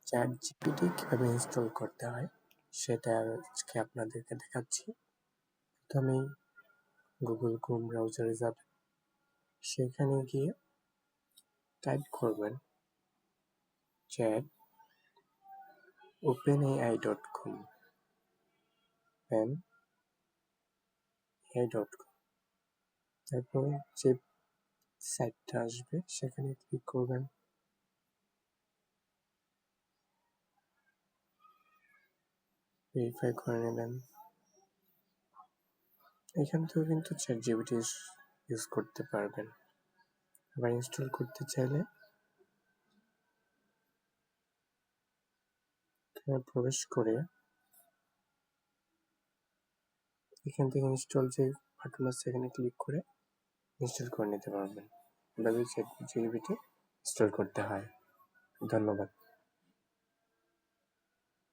ChatGPT কিভাবে install করতে হয় সেটা আজকে আপনাদেরকে দেখাচ্ছি। প্রথমেই গুগল ক্রোম ব্রাউজারে যাবেন, সেখানে গিয়ে টাইপ করবেন chat openai.com openai.com। তারপরে যে সাইটটা আসবে সেখানে ক্লিক করবেন, ভেরিফাই করে নেবেন। এখান থেকেও কিন্তু ChatGPT ইউজ করতে পারবেন। আবার ইনস্টল করতে চাইলে এখানে প্রবেশ করে এখান থেকে ইনস্টল যে বাটন আছে এখানে ক্লিক করে ইনস্টল করে নিতে পারবেন। এভাবে ChatGPT ইনস্টল করতে হয়। ধন্যবাদ।